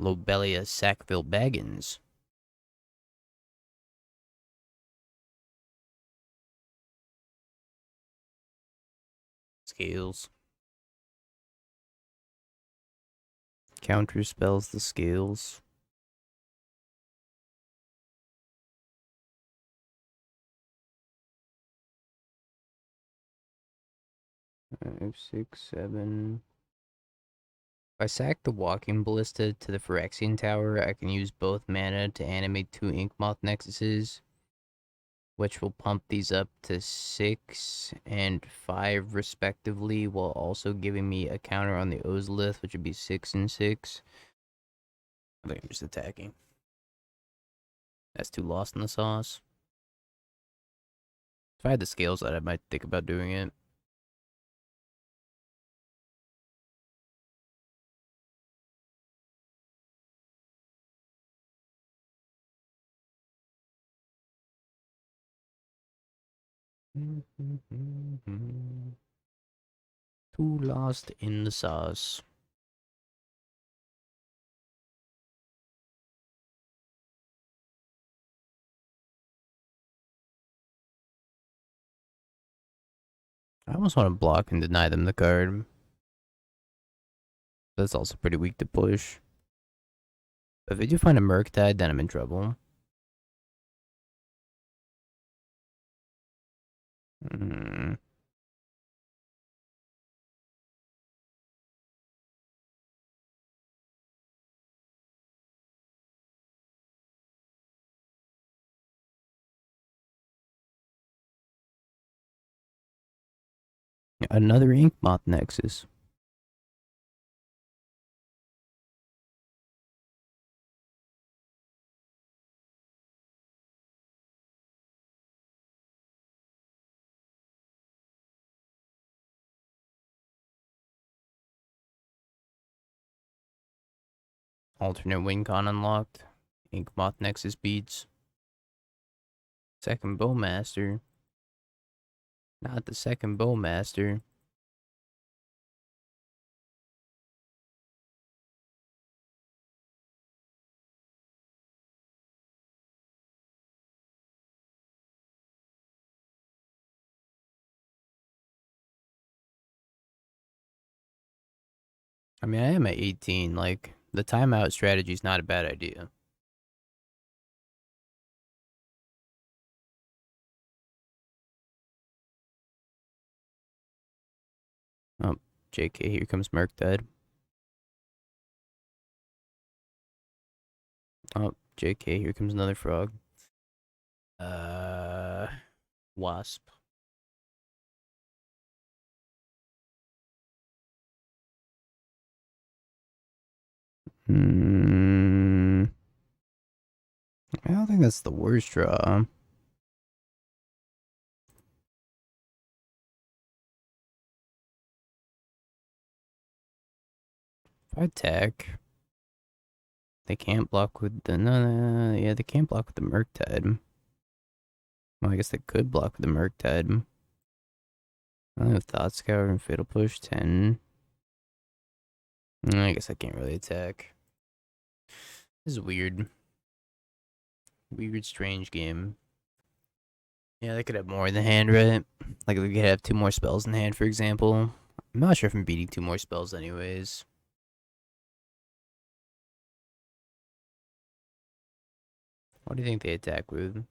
Lobelia Sackville Baggins. Scales. Counter spells the scales. Five, six, seven. If I sack the Walking Ballista to the Phyrexian Tower, I can use both mana to animate 2 Inkmoth Nexuses, which will pump these up to 6 and 5 respectively, while also giving me a counter on the Ozolith, which would be 6 and 6. I think I'm just attacking. That's too lost in the sauce. If I had the scales out, I might think about doing it. Too lost in the sauce. I almost want to block and deny them the card. That's also pretty weak to push. But if I do find a Murktide, then I'm in trouble. Hmm. Another ink moth nexus. Alternate wing con unlocked. Ink moth nexus beads. Second bowmaster. Not the second bowmaster. I mean, I am at 18. Like, the timeout strategy is not a bad idea. Oh, JK, here comes Murktide. Oh, JK, here comes another frog. Wasp. Hmm. I don't think that's the worst draw. If I attack, they can't block with the yeah, they can't block with the Murktide. Well, I guess they could block with the Murktide. I have Thought Scour and Fatal Push 10. I guess I can't really attack. This is weird. Weird, strange game. Yeah, they could have more in the hand, right? Like, they could have two more spells in the hand, for example. I'm not sure if I'm beating two more spells anyways. What do you think they attack with?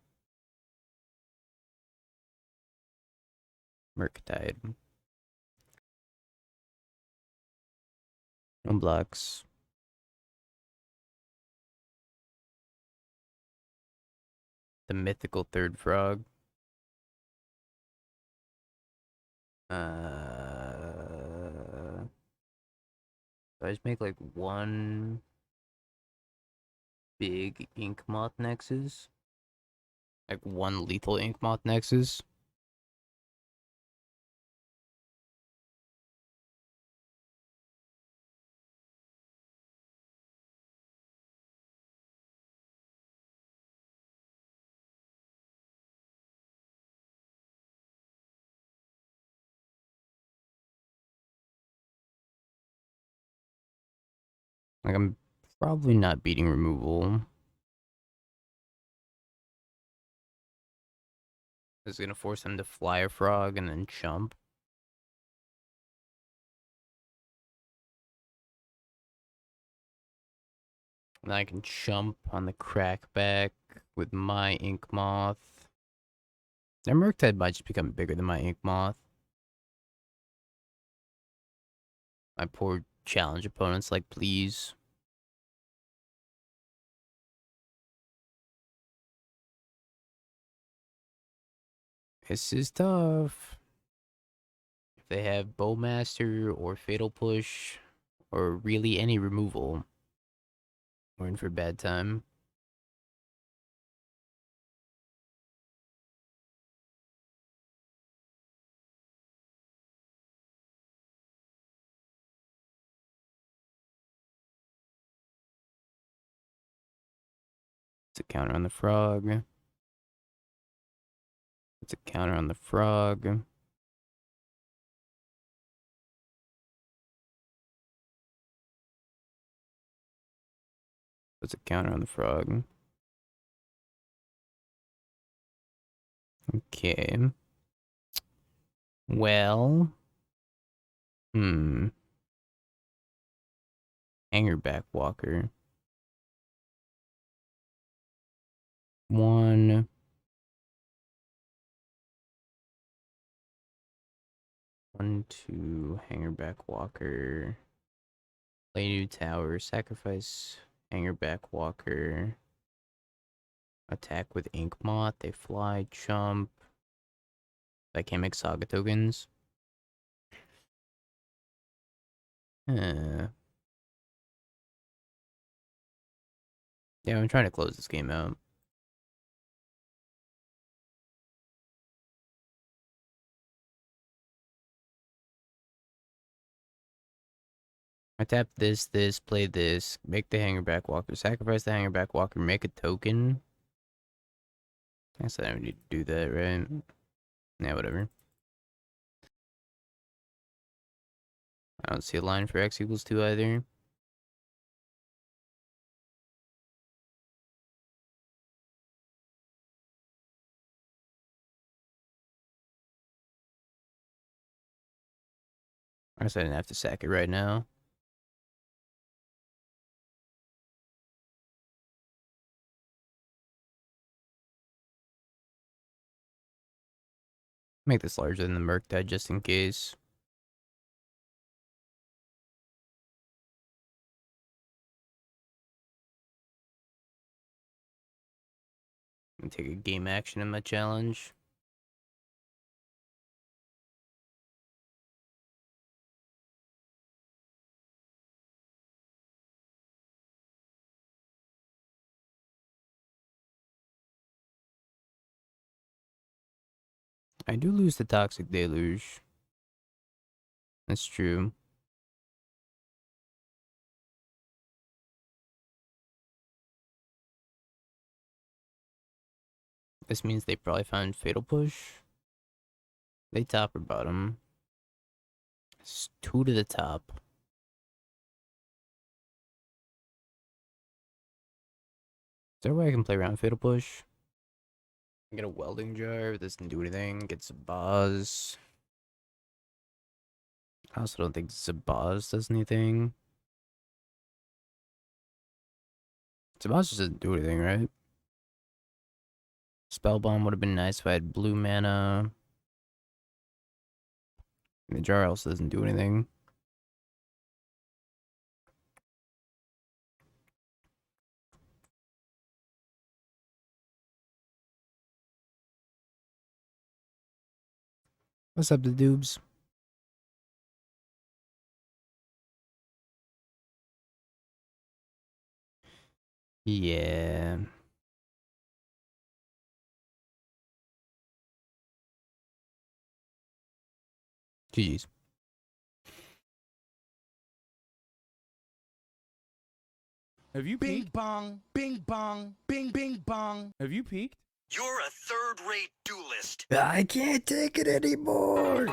Murktide. No blocks. The mythical third frog. So I just make like one big ink moth nexus. Like one lethal ink moth nexus. Like, I'm probably not beating removal. It's gonna force him to fly a frog and then jump. And I can jump on the crackback with my ink moth. Their Murktide might just become bigger than my ink moth. My poor challenge opponents, like, please. This is tough. If they have Bowmaster or Fatal Push or really any removal, we're in for bad time. It's a counter on the frog. It's a counter on the frog. It's a counter on the frog. Okay. Well. Hangerback Walker. One. 1/2 Hangerback Walker. Play new tower. Sacrifice Hangerback Walker. Attack with Ink Moth. They fly. Jump. I can't make Saga tokens. Yeah, I'm trying to close this game out. I tap this, play this, make the Hangerback Walker, sacrifice the Hangerback Walker, make a token. I guess I don't need to do that, right? Yeah, whatever. I don't see a line for X equals 2 either. I guess I didn't have to sack it right now. Make this larger than the Murktide just in case. And take a game action in my challenge. I do lose the Toxic Deluge. That's true. This means they probably found Fatal Push. They top or bottom. It's 2 to the top. Is there a way I can play around Fatal Push? Get a Welding Jar. This doesn't do anything. Get Zabaz. I also don't think Zabaz does anything. Zabaz just doesn't do anything, right? Spell Bomb would have been nice if I had blue mana. The jar also doesn't do anything. What's up, the dubes? Yeah. GG's. Have you Bing peeked? bong, bing bong, bing bing bong. Have you peeked? You're a third-rate duelist. I can't take it anymore.